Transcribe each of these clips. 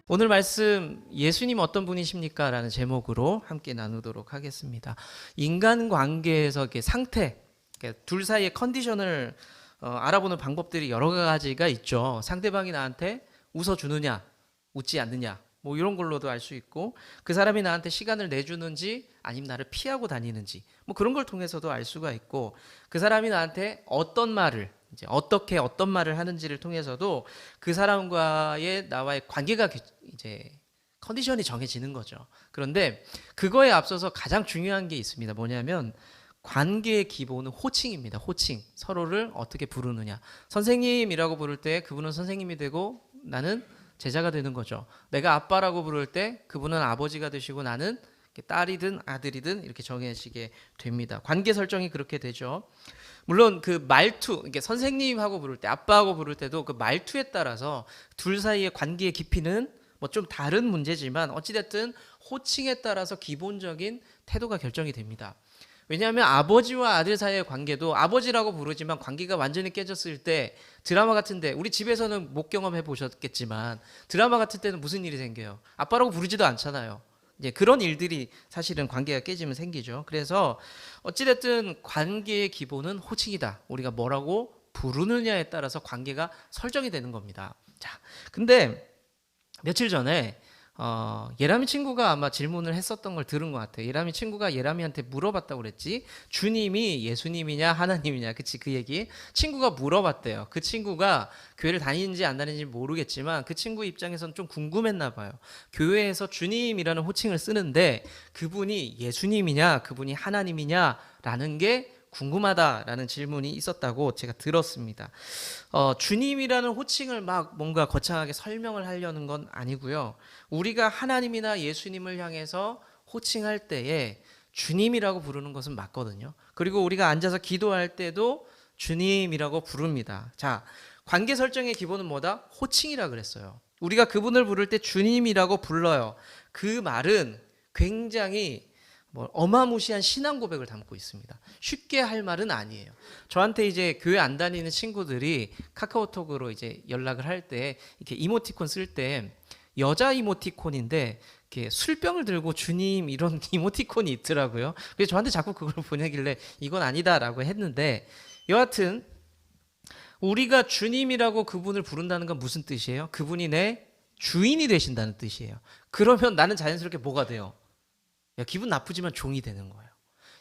오늘 말씀 예수님 어떤 분이십니까? 라는 제목으로 함께 나누도록 하겠습니다. 인간관계에서 이렇게 상태, 둘 사이의 컨디션을 알아보는 방법들이 여러 가지가 있죠. 상대방이 나한테 웃어주느냐, 웃지 않느냐, 뭐 이런 걸로도 알 수 있고, 그 사람이 나한테 시간을 내주는지 아니면 나를 피하고 다니는지, 뭐 그런 걸 통해서도 알 수가 있고, 그 사람이 나한테 어떤 말을 이제 어떻게 어떤 말을 하는지를 통해서도 그 사람과의 나와의 관계가 이제 컨디션이 정해지는 거죠. 그런데 그거에 앞서서 가장 중요한 게 있습니다. 뭐냐면 관계의 기본은 호칭입니다. 호칭. 서로를 어떻게 부르느냐. 선생님이라고 부를 때 그분은 선생님이 되고 나는 제자가 되는 거죠. 내가 아빠라고 부를 때 그분은 아버지가 되시고 나는 딸이든 아들이든 이렇게 정해지게 됩니다. 관계 설정이 그렇게 되죠. 물론 그 말투, 이게 선생님하고 부를 때, 아빠하고 부를 때도 그 말투에 따라서 둘 사이의 관계의 깊이는 뭐 좀 다른 문제지만 어찌됐든 호칭에 따라서 기본적인 태도가 결정이 됩니다. 왜냐하면 아버지와 아들 사이의 관계도 아버지라고 부르지만 관계가 완전히 깨졌을 때 드라마 같은데, 우리 집에서는 못 경험해 보셨겠지만 드라마 같을 때는 무슨 일이 생겨요? 아빠라고 부르지도 않잖아요. 이제 그런 일들이 사실은 관계가 깨지면 생기죠. 그래서 어찌됐든 관계의 기본은 호칭이다. 우리가 뭐라고 부르느냐에 따라서 관계가 설정이 되는 겁니다. 자, 근데 며칠 전에 예람이 친구가 아마 질문을 했었던 걸 들은 것 같아요. 예람이 친구가 예람이한테 물어봤다고 그랬지. 주님이 예수님이냐 하나님이냐, 그치, 그 얘기. 친구가 물어봤대요. 그 친구가 교회를 다니는지 안 다니는지 모르겠지만 그 친구 입장에서는 좀 궁금했나 봐요. 교회에서 주님이라는 호칭을 쓰는데 그분이 예수님이냐 그분이 하나님이냐라는 게 궁금하다라는 질문이 있었다고 제가 들었습니다. 주님이라는 호칭을 막 뭔가 거창하게 설명을 하려는 건 아니고요. 우리가 하나님이나 예수님을 향해서 호칭할 때에 주님이라고 부르는 것은 맞거든요. 그리고 우리가 앉아서 기도할 때도 주님이라고 부릅니다. 자, 관계 설정의 기본은 뭐다? 호칭이라 그랬어요. 우리가 그분을 부를 때 주님이라고 불러요. 그 말은 굉장히 어마무시한 신앙 고백을 담고 있습니다. 쉽게 할 말은 아니에요. 저한테 이제 교회 안 다니는 친구들이 카카오톡으로 이제 연락을 할 때 이렇게 이모티콘 쓸 때 여자 이모티콘인데 이렇게 술병을 들고 주님 이런 이모티콘이 있더라고요. 그래서 저한테 자꾸 그걸 보내길래 이건 아니다라고 했는데, 여하튼 우리가 주님이라고 그분을 부른다는 건 무슨 뜻이에요? 그분이 내 주인이 되신다는 뜻이에요. 그러면 나는 자연스럽게 뭐가 돼요? 기분 나쁘지만 종이 되는 거예요.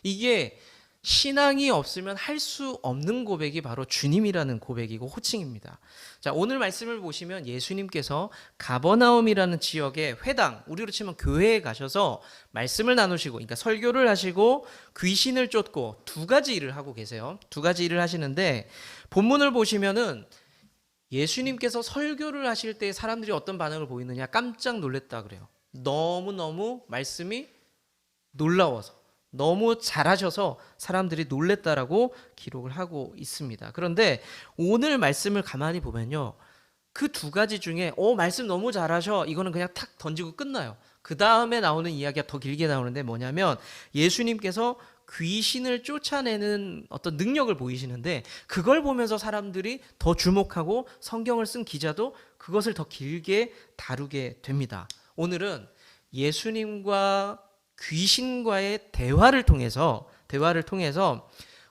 이게 신앙이 없으면 할 수 없는 고백이 바로 주님이라는 고백이고 호칭입니다. 자, 오늘 말씀을 보시면 예수님께서 가버나움이라는 지역의 회당, 우리로 치면 교회에 가셔서 말씀을 나누시고, 그러니까 설교를 하시고 귀신을 쫓고 두 가지 일을 하고 계세요. 두 가지 일을 하시는데 본문을 보시면은 예수님께서 설교를 하실 때 사람들이 어떤 반응을 보이느냐, 깜짝 놀랐다 그래요. 너무너무 말씀이 놀라워서, 너무 잘하셔서 사람들이 놀랬다라고 기록을 하고 있습니다. 그런데 오늘 말씀을 가만히 보면요, 그 두 가지 중에 말씀 너무 잘하셔, 이거는 그냥 탁 던지고 끝나요. 그 다음에 나오는 이야기가 더 길게 나오는데 뭐냐면 예수님께서 귀신을 쫓아내는 어떤 능력을 보이시는데 그걸 보면서 사람들이 더 주목하고 성경을 쓴 기자도 그것을 더 길게 다루게 됩니다. 오늘은 예수님과 귀신과의 대화를 통해서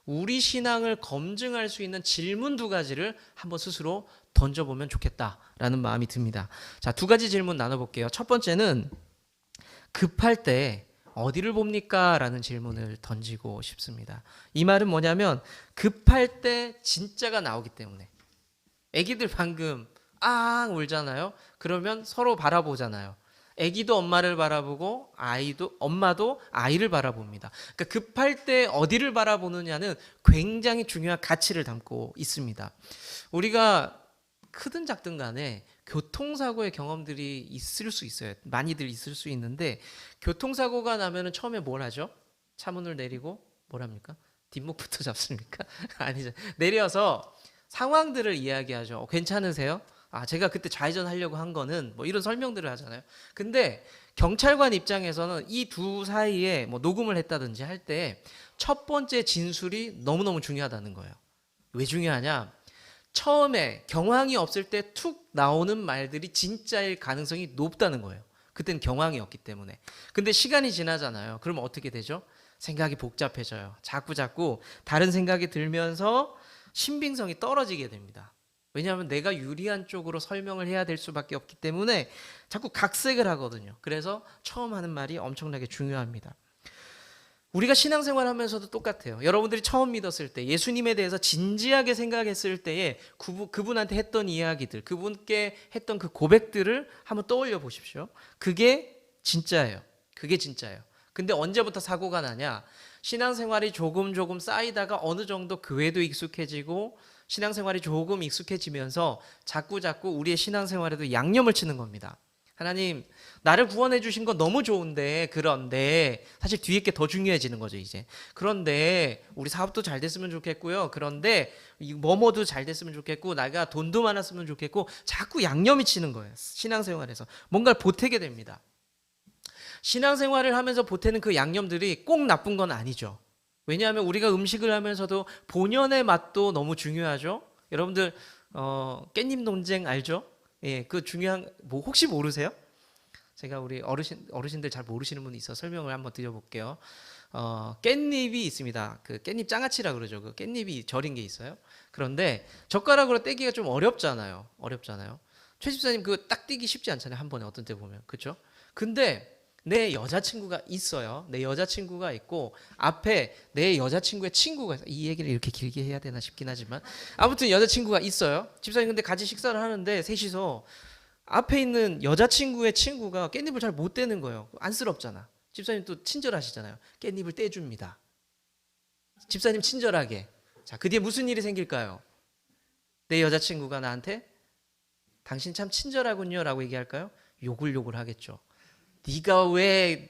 우리 신앙을 검증할 수 있는 질문 두 가지를 한번 스스로 던져보면 좋겠다라는 마음이 듭니다. 자, 두 가지 질문 나눠볼게요. 첫 번째는 급할 때 어디를 봅니까? 라는 질문을 던지고 싶습니다. 이 말은 뭐냐면 급할 때 진짜가 나오기 때문에. 애기들 방금 울잖아요. 그러면 서로 바라보잖아요. 아기도 엄마를 바라보고 엄마도 아이를 바라봅니다. 그러니까 급할 때 어디를 바라보느냐는 굉장히 중요한 가치를 담고 있습니다. 우리가 크든 작든 간에 교통사고의 경험들이 있을 수 있어요. 많이들 있을 수 있는데 교통사고가 나면은 처음에 뭘 하죠? 차문을 내리고 뭘 합니까? 뒷목부터 잡습니까? 아니죠. 내려서 상황들을 이야기하죠. 괜찮으세요? 제가 그때 좌회전 하려고 한 거는 뭐 이런 설명들을 하잖아요. 근데 경찰관 입장에서는 이 두 사이에 뭐 녹음을 했다든지 할 때 첫 번째 진술이 너무너무 중요하다는 거예요. 왜 중요하냐? 처음에 경황이 없을 때 툭 나오는 말들이 진짜일 가능성이 높다는 거예요. 그땐 경황이 없기 때문에. 근데 시간이 지나잖아요. 그러면 어떻게 되죠? 생각이 복잡해져요. 자꾸 다른 생각이 들면서 신빙성이 떨어지게 됩니다. 왜냐하면 내가 유리한 쪽으로 설명을 해야 될 수밖에 없기 때문에 자꾸 각색을 하거든요. 그래서 처음 하는 말이 엄청나게 중요합니다. 우리가 신앙생활 하면서도 똑같아요. 여러분들이 처음 믿었을 때 예수님에 대해서 진지하게 생각했을 때에 그분한테 했던 이야기들, 그분께 했던 그 고백들을 한번 떠올려 보십시오. 그게 진짜예요. 그게 진짜예요. 근데 언제부터 사고가 나냐? 신앙생활이 조금 쌓이다가 어느 정도 교회도 익숙해지고 신앙생활이 조금 익숙해지면서 자꾸 우리의 신앙생활에도 양념을 치는 겁니다. 하나님, 나를 구원해 주신 건 너무 좋은데, 그런데 사실 뒤에 게 더 중요해지는 거죠, 이제. 그런데 우리 사업도 잘 됐으면 좋겠고요. 그런데 뭐뭐도 잘 됐으면 좋겠고, 내가 돈도 많았으면 좋겠고, 자꾸 양념이 치는 거예요. 신앙생활에서 뭔가를 보태게 됩니다. 신앙생활을 하면서 보태는 그 양념들이 꼭 나쁜 건 아니죠. 왜냐하면 우리가 음식을 하면서도 본연의 맛도 너무 중요하죠. 여러분들 깻잎 논쟁 알죠? 예, 그 중요한 뭐 혹시 모르세요? 제가 우리 어르신들 잘 모르시는 분이 있어 설명을 한번 드려볼게요. 깻잎이 있습니다. 그 깻잎 장아찌라 그러죠. 그 깻잎이 절인 게 있어요. 그런데 젓가락으로 떼기가 좀 어렵잖아요. 최 집사님 그 딱 떼기 쉽지 않잖아요. 한 번에 어떤 때 보면 그렇죠? 근데 내 여자친구가 있어요. 내 여자친구가 있고 앞에 내 여자친구의 친구가 있어요. 이 얘기를 이렇게 길게 해야 되나 싶긴 하지만 아무튼 여자친구가 있어요. 집사님 근데 같이 식사를 하는데 셋이서 앞에 있는 여자친구의 친구가 깻잎을 잘 못 떼는 거예요. 안쓰럽잖아. 집사님 또 친절하시잖아요. 깻잎을 떼줍니다. 집사님 친절하게. 자, 그 뒤에 무슨 일이 생길까요? 내 여자친구가 나한테 당신 참 친절하군요 라고 얘기할까요? 욕을 하겠죠. 네가 왜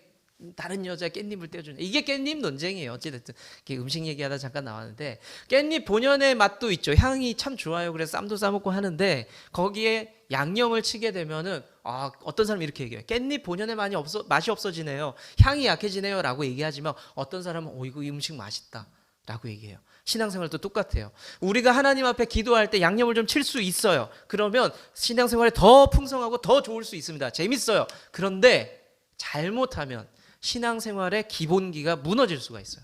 다른 여자 깻잎을 떼주냐. 이게 깻잎 논쟁이에요. 어찌됐든 음식 얘기하다 잠깐 나왔는데 깻잎 본연의 맛도 있죠. 향이 참 좋아요. 그래서 쌈도 싸먹고 하는데 거기에 양념을 치게 되면은 어떤 사람이 이렇게 얘기해요. 깻잎 본연의 맛이 없어지네요. 향이 약해지네요 라고 얘기하지만 어떤 사람은 이거 이 음식 맛있다 라고 얘기해요. 신앙생활도 똑같아요. 우리가 하나님 앞에 기도할 때 양념을 좀 칠 수 있어요. 그러면 신앙생활이 더 풍성하고 더 좋을 수 있습니다. 재밌어요. 그런데 잘못하면 신앙생활의 기본기가 무너질 수가 있어요.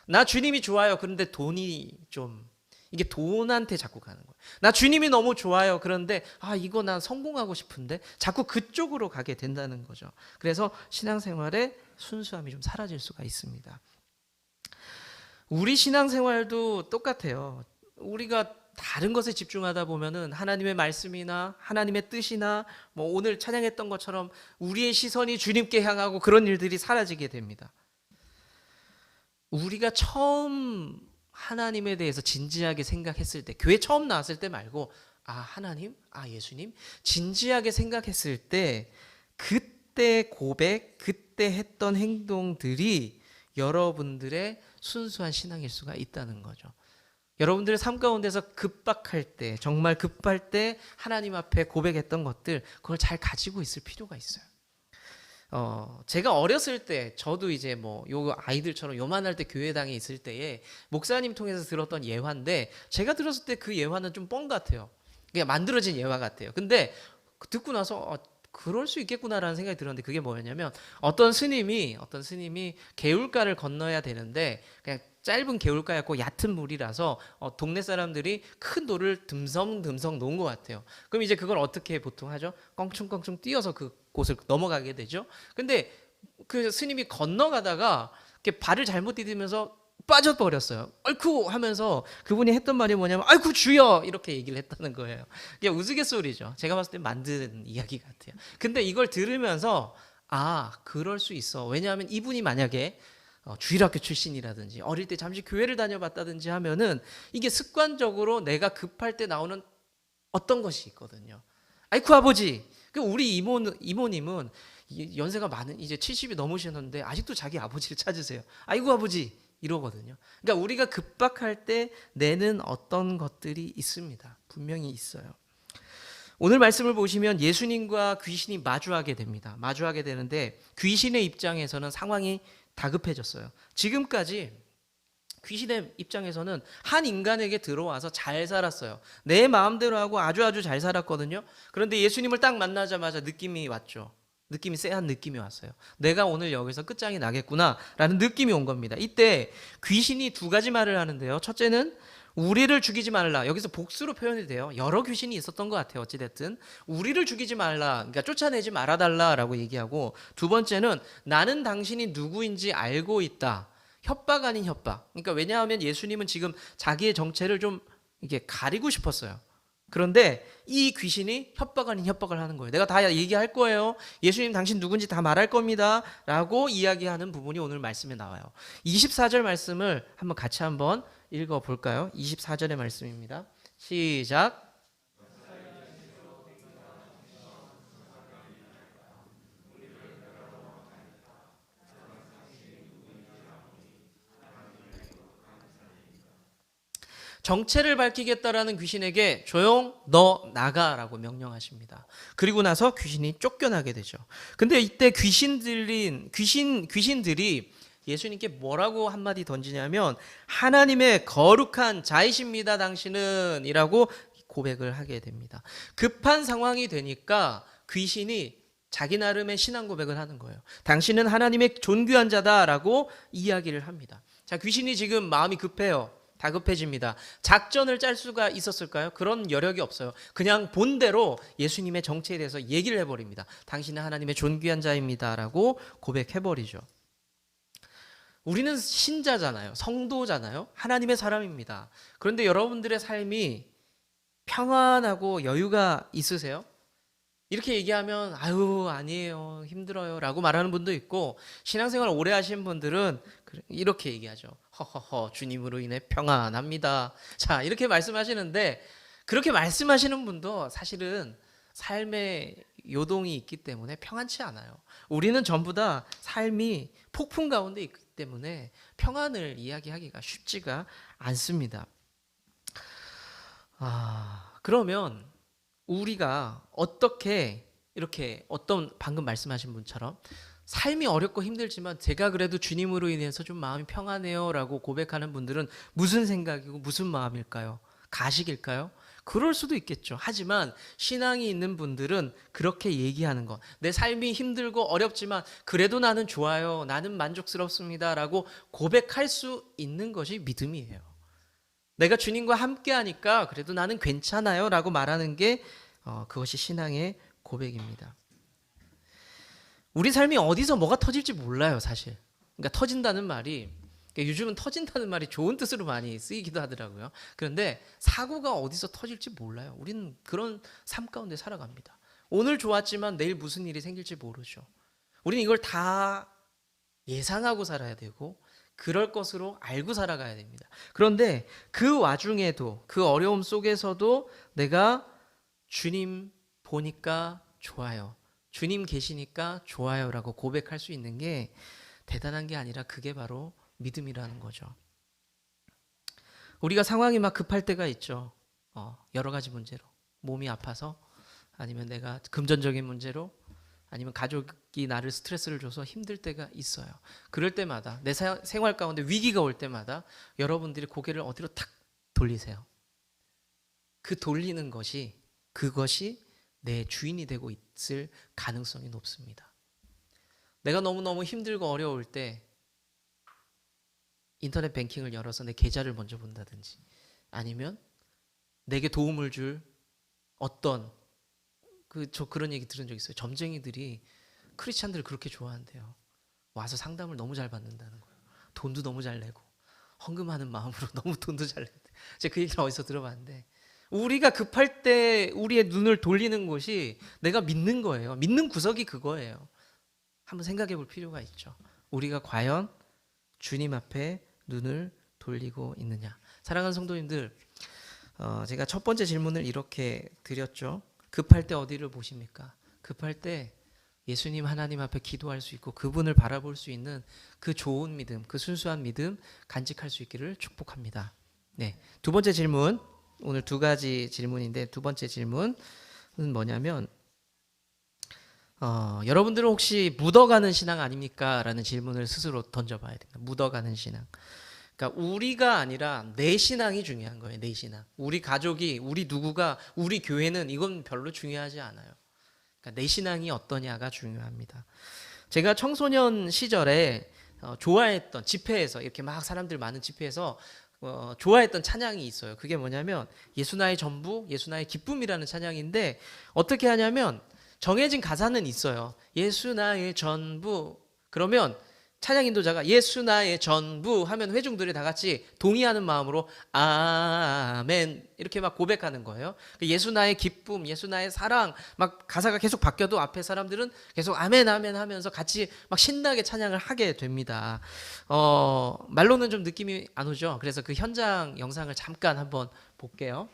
나 주님이 좋아요. 그런데 돈이 좀 이게 돈한테 자꾸 가는 거예요. 나 주님이 너무 좋아요. 그런데 이거 난 성공하고 싶은데 자꾸 그쪽으로 가게 된다는 거죠. 그래서 신앙생활의 순수함이 좀 사라질 수가 있습니다. 우리 신앙생활도 똑같아요. 우리가 다른 것에 집중하다 보면은 하나님의 말씀이나 하나님의 뜻이나 뭐 오늘 찬양했던 것처럼 우리의 시선이 주님께 향하고 그런 일들이 사라지게 됩니다. 우리가 처음 하나님에 대해서 진지하게 생각했을 때, 교회 처음 나왔을 때 말고 하나님, 예수님 진지하게 생각했을 때 그때 고백, 그때 했던 행동들이 여러분들의 순수한 신앙일 수가 있다는 거죠. 여러분들의 삶 가운데서 급박할 때, 정말 급할 때 하나님 앞에 고백했던 것들, 그걸 잘 가지고 있을 필요가 있어요. 제가 어렸을 때, 저도 이제 요 아이들처럼 요만할 때 교회당에 있을 때에 목사님 통해서 들었던 예화인데, 제가 들었을 때 그 예화는 좀 뻥 같아요. 그냥 만들어진 예화 같아요. 근데 듣고 나서 그럴 수 있겠구나라는 생각이 들었는데 그게 뭐였냐면 어떤 스님이 개울가를 건너야 되는데 그냥 짧은 개울가였고 얕은 물이라서 동네 사람들이 큰 돌을 듬성듬성 놓은 것 같아요. 그럼 이제 그걸 어떻게 보통 하죠? 껑충껑충 뛰어서 그곳을 넘어가게 되죠. 근데 그 스님이 건너가다가 이렇게 발을 잘못 디디면서 빠져버렸어요. 아이쿠 하면서 그분이 했던 말이 뭐냐면 아이쿠 주여 이렇게 얘기를 했다는 거예요. 그게 우스갯소리죠. 제가 봤을 때 만든 이야기 같아요. 근데 이걸 들으면서 그럴 수 있어. 왜냐하면 이분이 만약에 주일학교 출신이라든지 어릴 때 잠시 교회를 다녀봤다든지 하면은 이게 습관적으로 내가 급할 때 나오는 어떤 것이 있거든요. 아이쿠 아버지. 우리 이모님은 연세가 많은 이제 70이 넘으셨는데 아직도 자기 아버지를 찾으세요. 아이고 아버지 이러거든요. 그러니까 우리가 급박할 때 내는 어떤 것들이 있습니다. 분명히 있어요. 오늘 말씀을 보시면 예수님과 귀신이 마주하게 됩니다. 마주하게 되는데 귀신의 입장에서는 상황이 다급해졌어요. 지금까지 귀신의 입장에서는 한 인간에게 들어와서 잘 살았어요. 내 마음대로 하고 아주 잘 살았거든요. 그런데 예수님을 딱 만나자마자 느낌이 왔죠. 느낌이 쎄한 느낌이 왔어요. 내가 오늘 여기서 끝장이 나겠구나라는 느낌이 온 겁니다. 이때 귀신이 두 가지 말을 하는데요. 첫째는 우리를 죽이지 말라. 여기서 복수로 표현이 돼요. 여러 귀신이 있었던 것 같아요. 어찌됐든 우리를 죽이지 말라. 그러니까 쫓아내지 말아달라라고 얘기하고, 두 번째는 나는 당신이 누구인지 알고 있다. 협박 아닌 협박. 그러니까 왜냐하면 예수님은 지금 자기의 정체를 좀 이게 가리고 싶었어요. 그런데 이 귀신이 협박 아닌 협박을 하는 거예요. 내가 다 얘기할 거예요. 예수님 당신 누군지 다 말할 겁니다. 라고 이야기하는 부분이 오늘 말씀에 나와요. 24절 말씀을 한번 같이 한번 읽어볼까요? 24절의 말씀입니다. 시작. 정체를 밝히겠다라는 귀신에게 조용, 너 나가라고 명령하십니다. 그리고 나서 귀신이 쫓겨나게 되죠. 근데 이때 귀신들이 예수님께 뭐라고 한마디 던지냐면 하나님의 거룩한 자이십니다 당신은 이라고 고백을 하게 됩니다. 급한 상황이 되니까 귀신이 자기 나름의 신앙 고백을 하는 거예요. 당신은 하나님의 존귀한 자다라고 이야기를 합니다. 자, 귀신이 지금 마음이 급해요. 다급해집니다. 작전을 짤 수가 있었을까요? 그런 여력이 없어요. 그냥 본대로 예수님의 정체에 대해서 얘기를 해버립니다. 당신은 하나님의 존귀한 자입니다라고 고백해버리죠. 우리는 신자잖아요. 성도잖아요. 하나님의 사람입니다. 그런데 여러분들의 삶이 평안하고 여유가 있으세요? 이렇게 얘기하면 아유 아니에요 힘들어요 라고 말하는 분도 있고, 신앙생활 오래 하신 분들은 이렇게 얘기하죠. 허허허 주님으로 인해 평안합니다. 자, 이렇게 말씀하시는데, 그렇게 말씀하시는 분도 사실은 삶에 요동이 있기 때문에 평안치 않아요. 우리는 전부 다 삶이 폭풍 가운데 있기 때문에 평안을 이야기하기가 쉽지가 않습니다. 그러면 우리가 어떻게 이렇게 방금 말씀하신 분처럼 삶이 어렵고 힘들지만 제가 그래도 주님으로 인해서 좀 마음이 평안해요 라고 고백하는 분들은 무슨 생각이고 무슨 마음일까요? 가식일까요? 그럴 수도 있겠죠. 하지만 신앙이 있는 분들은 그렇게 얘기하는 것, 내 삶이 힘들고 어렵지만 그래도 나는 좋아요, 나는 만족스럽습니다 라고 고백할 수 있는 것이 믿음이에요. 내가 주님과 함께 하니까 그래도 나는 괜찮아요 라고 말하는 게 그것이 신앙의 고백입니다. 우리 삶이 어디서 뭐가 터질지 몰라요, 사실. 그러니까 터진다는 말이, 요즘은 터진다는 말이 좋은 뜻으로 많이 쓰이기도 하더라고요. 그런데 사고가 어디서 터질지 몰라요. 우리는 그런 삶 가운데 살아갑니다. 오늘 좋았지만 내일 무슨 일이 생길지 모르죠. 우리는 이걸 다 예상하고 살아야 되고 그럴 것으로 알고 살아가야 됩니다. 그런데 그 와중에도, 그 어려움 속에서도 내가 주님 보니까 좋아요, 주님 계시니까 좋아요 라고 고백할 수 있는 게 대단한 게 아니라 그게 바로 믿음이라는 거죠. 우리가 상황이 막 급할 때가 있죠. 여러 가지 문제로, 몸이 아파서, 아니면 내가 금전적인 문제로, 아니면 가족이 나를 스트레스를 줘서 힘들 때가 있어요. 그럴 때마다, 내 생활 가운데 위기가 올 때마다 여러분들이 고개를 어디로 탁 돌리세요. 그 돌리는 것이, 그것이 내 주인이 되고 있을 가능성이 높습니다. 내가 너무너무 힘들고 어려울 때 인터넷 뱅킹을 열어서 내 계좌를 먼저 본다든지, 아니면 내게 도움을 줄 어떤 저 그런 얘기 들은 적 있어요. 점쟁이들이 크리스찬들을 그렇게 좋아한대요. 와서 상담을 너무 잘 받는다는 거예요. 돈도 너무 잘 내고 헌금하는 마음으로 너무 돈도 잘 내고. 제가 그 얘기를 어디서 들어봤는데, 우리가 급할 때 우리의 눈을 돌리는 곳이 내가 믿는 거예요. 믿는 구석이 그거예요. 한번 생각해 볼 필요가 있죠. 우리가 과연 주님 앞에 눈을 돌리고 있느냐. 사랑하는 성도님들, 제가 첫 번째 질문을 이렇게 드렸죠. 급할 때 어디를 보십니까? 급할 때 예수님 하나님 앞에 기도할 수 있고 그분을 바라볼 수 있는 그 좋은 믿음, 그 순수한 믿음 간직할 수 있기를 축복합니다. 네, 두 번째 질문, 오늘 두 가지 질문인데, 두 번째 질문은 뭐냐면 여러분들은 혹시 묻어가는 신앙 아닙니까? 라는 질문을 스스로 던져봐야 됩니다. 묻어가는 신앙. 그러니까 우리가 아니라 내 신앙이 중요한 거예요. 내 신앙. 우리 가족이, 우리 누구가, 우리 교회는 이건 별로 중요하지 않아요. 그러니까 내 신앙이 어떠냐가 중요합니다. 제가 청소년 시절에 좋아했던 집회에서 이렇게 막 사람들 많은 집회에서 좋아했던 찬양이 있어요. 그게 뭐냐면 예수 나의 전부, 예수 나의 기쁨이라는 찬양인데 어떻게 하냐면 정해진 가사는 있어요. 예수 나의 전부. 그러면 찬양 인도자가 예수 나의 전부 하면 회중들이 다 같이 동의하는 마음으로 아멘 이렇게 막 고백하는 거예요. 예수 나의 기쁨, 예수 나의 사랑 막 가사가 계속 바뀌어도 앞에 사람들은 계속 아멘 아멘 하면서 같이 막 신나게 찬양을 하게 됩니다. 말로는 좀 느낌이 안 오죠. 그래서 그 현장 영상을 잠깐 한번 볼게요.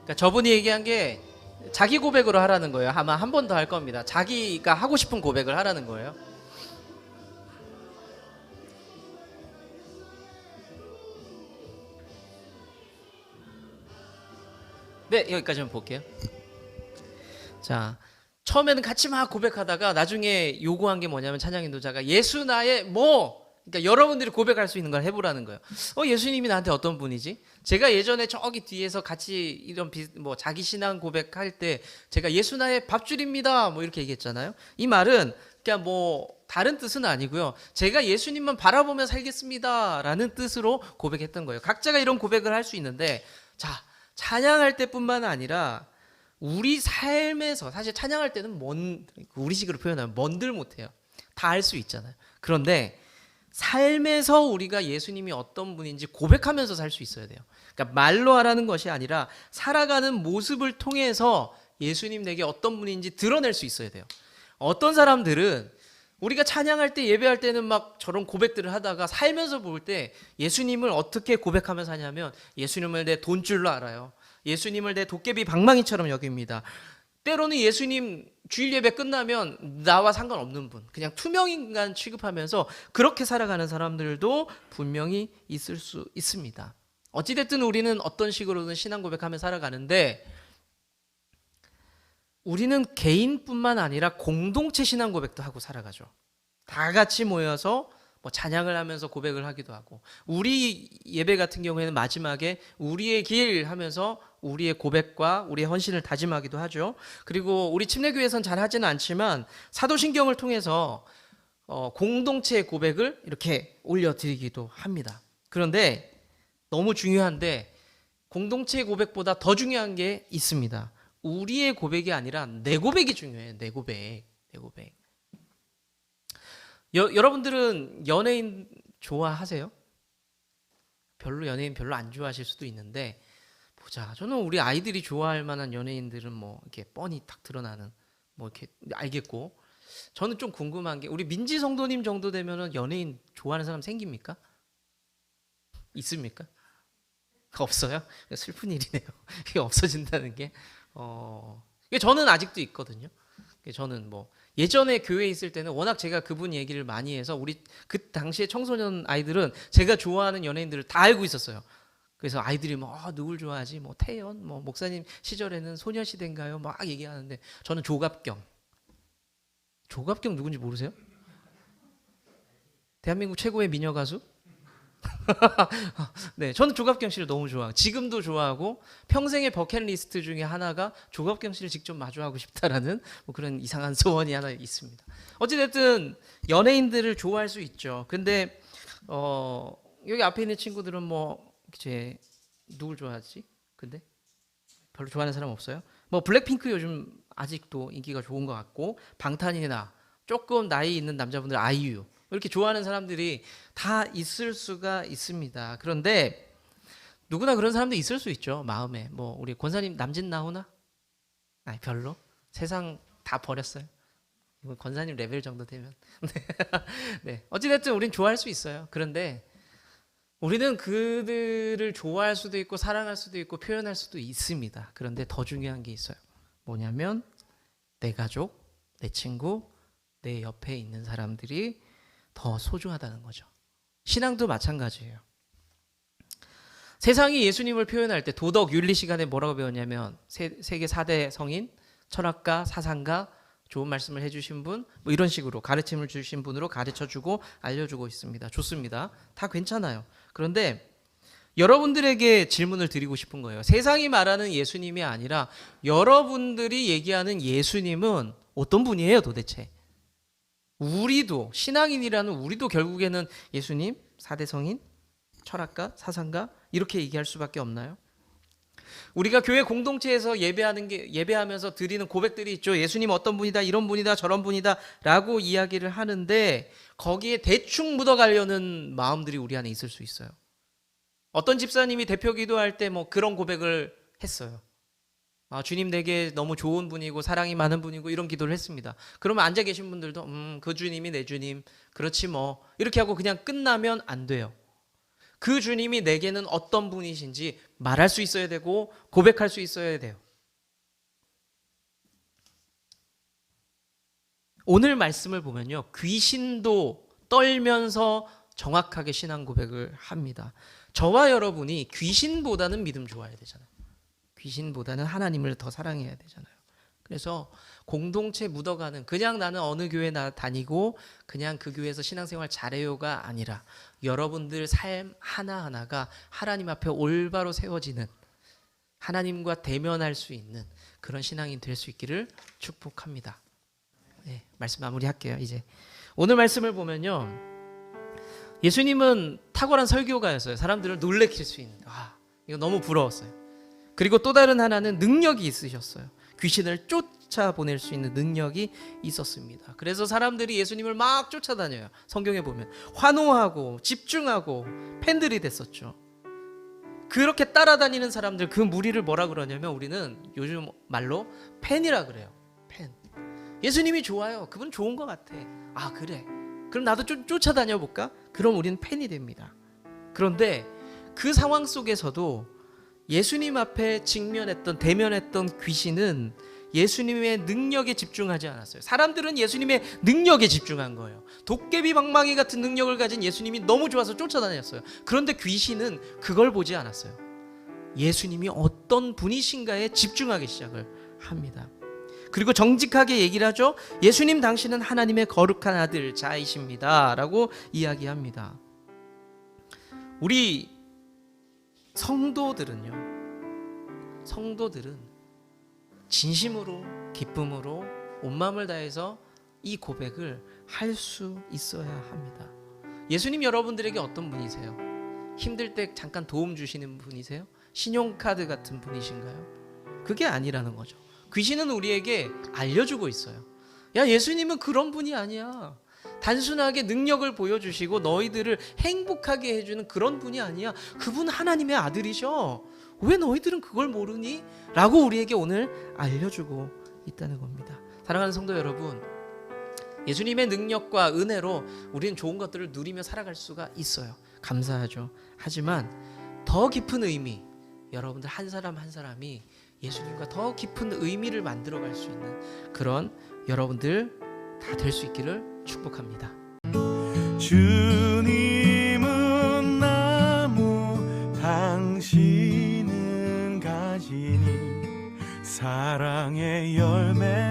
그러니까 저분이 얘기한 게 자기 고백으로 하라는 거예요. 아마 한 번 더 할 겁니다. 자기가 하고 싶은 고백을 하라는 거예요. 네, 여기까지만 볼게요. 자, 처음에는 같이 막 고백하다가 나중에 요구한 게 뭐냐면 찬양 인도자가 예수 나의 뭐, 그러니까 여러분들이 고백할 수 있는 걸 해보라는 거예요. 예수님이 나한테 어떤 분이지? 제가 예전에 저기 뒤에서 같이 이런 뭐 자기 신앙 고백할 때 제가 예수 나의 밥줄입니다 뭐 이렇게 얘기했잖아요. 이 말은 그냥 뭐 다른 뜻은 아니고요. 제가 예수님만 바라보며 살겠습니다라는 뜻으로 고백했던 거예요. 각자가 이런 고백을 할 수 있는데, 자, 찬양할 때뿐만 아니라 우리 삶에서 사실 찬양할 때는 우리식으로 표현하면 뭔들 못해요. 다 할 수 있잖아요. 그런데 삶에서 우리가 예수님이 어떤 분인지 고백하면서 살 수 있어야 돼요. 그러니까 말로 하라는 것이 아니라 살아가는 모습을 통해서 예수님 내게 어떤 분인지 드러낼 수 있어야 돼요. 어떤 사람들은 우리가 찬양할 때 예배할 때는 막 저런 고백들을 하다가 살면서 볼 때 예수님을 어떻게 고백하면서 하냐면 예수님을 내 돈줄로 알아요. 예수님을 내 도깨비 방망이처럼 여깁니다. 때로는 예수님 주일 예배 끝나면 나와 상관없는 분, 그냥 투명인간 취급하면서 그렇게 살아가는 사람들도 분명히 있을 수 있습니다. 어찌됐든 우리는 어떤 식으로든 신앙 고백하며 살아가는데 우리는 개인뿐만 아니라 공동체 신앙 고백도 하고 살아가죠. 다 같이 모여서 뭐 찬양을 하면서 고백을 하기도 하고, 우리 예배 같은 경우에는 마지막에 우리의 길 하면서 우리의 고백과 우리의 헌신을 다짐하기도 하죠. 그리고 우리 침례교회에선 잘 하지는 않지만 사도신경을 통해서 공동체의 고백을 이렇게 올려드리기도 합니다. 그런데 너무 중요한데 공동체의 고백보다 더 중요한 게 있습니다. 우리의 고백이 아니라 내 고백이 중요해요. 내 고백. 여러분들은 연예인 좋아하세요? 연예인 별로 안 좋아하실 수도 있는데, 보자. 저는 우리 아이들이 좋아할 만한 연예인들은 뭐 이렇게 뻔히 딱 드러나는 뭐 이렇게 알겠고, 저는 좀 궁금한 게 우리 민지 성도님 정도 되면은 연예인 좋아하는 사람 생깁니까? 있습니까? 없어요? 슬픈 일이네요. 이게 없어진다는 게. 저는 아직도 있거든요. 저는 뭐 예전에 교회에 있을 때는 워낙 제가 그분 얘기를 많이 해서 우리 그 당시에 청소년 아이들은 제가 좋아하는 연예인들을 다 알고 있었어요. 그래서 아이들이 뭐 누굴 좋아하지? 뭐 태연, 뭐 목사님 시절에는 소녀시대인가요? 막 얘기하는데 저는 조갑경 누군지 모르세요? 대한민국 최고의 미녀 가수? 네, 저는 조갑경 씨를 너무 좋아하고 지금도 좋아하고 평생의 버킷리스트 중에 하나가 조갑경 씨를 직접 마주하고 싶다라는 뭐 그런 이상한 소원이 하나 있습니다. 어찌됐든 연예인들을 좋아할 수 있죠. 근데 여기 앞에 있는 친구들은 뭐 이제 누굴 좋아하지? 근데 별로 좋아하는 사람 없어요? 뭐 블랙핑크 요즘 아직도 인기가 좋은 것 같고 방탄이나 조금 나이 있는 남자분들 아이유 이렇게 좋아하는 사람들이 다 있을 수가 있습니다. 그런데 누구나 그런 사람도 있을 수 있죠. 마음에 뭐 우리 권사님 남진 나오나? 아니 별로. 세상 다 버렸어요. 이거 권사님 레벨 정도 되면 네 어찌됐든 우린 좋아할 수 있어요. 그런데 우리는 그들을 좋아할 수도 있고 사랑할 수도 있고 표현할 수도 있습니다. 그런데 더 중요한 게 있어요. 뭐냐면 내 가족, 내 친구, 내 옆에 있는 사람들이 더 소중하다는 거죠. 신앙도 마찬가지예요. 세상이 예수님을 표현할 때 도덕 윤리 시간에 뭐라고 배웠냐면 세계 4대 성인, 철학가, 사상가, 좋은 말씀을 해주신 분, 뭐 이런 식으로 가르침을 주신 분으로 가르쳐주고 알려주고 있습니다. 좋습니다. 다 괜찮아요. 그런데 여러분들에게 질문을 드리고 싶은 거예요. 세상이 말하는 예수님이 아니라 여러분들이 얘기하는 예수님은 어떤 분이에요 도대체? 우리도 신앙인이라는 우리도 결국에는 예수님, 4대 성인, 철학가, 사상가 이렇게 얘기할 수밖에 없나요? 우리가 교회 공동체에서 예배하면서 드리는 고백들이 있죠. 예수님 어떤 분이다, 이런 분이다, 저런 분이다라고 이야기를 하는데 거기에 대충 묻어가려는 마음들이 우리 안에 있을 수 있어요. 어떤 집사님이 대표 기도할 때 뭐 그런 고백을 했어요. 주님 내게 너무 좋은 분이고 사랑이 많은 분이고 이런 기도를 했습니다. 그러면 앉아 계신 분들도 그 주님이 내 주님 그렇지 뭐 이렇게 하고 그냥 끝나면 안 돼요. 그 주님이 내게는 어떤 분이신지 말할 수 있어야 되고 고백할 수 있어야 돼요. 오늘 말씀을 보면요, 귀신도 떨면서 정확하게 신앙 고백을 합니다. 저와 여러분이 귀신보다는 믿음 좋아해야 되잖아요. 귀신보다는 하나님을 더 사랑해야 되잖아요. 그래서 공동체 묻어가는 그냥 나는 어느 교회 다니고 그냥 그 교회에서 신앙생활 잘해요가 아니라 여러분들 삶 하나하나가 하나님 앞에 올바로 세워지는 하나님과 대면할 수 있는 그런 신앙인 될 수 있기를 축복합니다. 네, 말씀 마무리할게요. 이제 오늘 말씀을 보면요, 예수님은 탁월한 설교가였어요. 사람들을 놀래킬 수 있는. 이거 너무 부러웠어요. 그리고 또 다른 하나는 능력이 있으셨어요. 귀신을 쫓아보낼 수 있는 능력이 있었습니다. 그래서 사람들이 예수님을 막 쫓아다녀요. 성경에 보면 환호하고 집중하고 팬들이 됐었죠. 그렇게 따라다니는 사람들, 그 무리를 뭐라 그러냐면 우리는 요즘 말로 팬이라 그래요. 팬. 예수님이 좋아요. 그분 좋은 것 같아. 그래. 그럼 나도 좀 쫓아다녀 볼까? 그럼 우리는 팬이 됩니다. 그런데 그 상황 속에서도 예수님 앞에 대면했던 귀신은 예수님의 능력에 집중하지 않았어요. 사람들은 예수님의 능력에 집중한 거예요. 도깨비 방망이 같은 능력을 가진 예수님이 너무 좋아서 쫓아다녔어요. 그런데 귀신은 그걸 보지 않았어요. 예수님이 어떤 분이신가에 집중하기 시작을 합니다. 그리고 정직하게 얘기를 하죠. 예수님 당신은 하나님의 거룩한 아들 자이십니다 라고 이야기합니다. 우리 성도들은 진심으로 기쁨으로 온 마음을 다해서 이 고백을 할 수 있어야 합니다. 예수님 여러분들에게 어떤 분이세요? 힘들 때 잠깐 도움 주시는 분이세요? 신용카드 같은 분이신가요? 그게 아니라는 거죠. 귀신은 우리에게 알려주고 있어요. 야, 예수님은 그런 분이 아니야. 단순하게 능력을 보여주시고 너희들을 행복하게 해주는 그런 분이 아니야. 그분 하나님의 아들이셔. 왜 너희들은 그걸 모르니? 라고 우리에게 오늘 알려주고 있다는 겁니다. 사랑하는 성도 여러분, 예수님의 능력과 은혜로 우리는 좋은 것들을 누리며 살아갈 수가 있어요. 감사하죠. 하지만 더 깊은 의미, 여러분들 한 사람 한 사람이 예수님과 더 깊은 의미를 만들어갈 수 있는 그런 여러분들 다 될 수 있기를 축복합니다. 주님은 나무, 당신은 가지니 사랑의 열매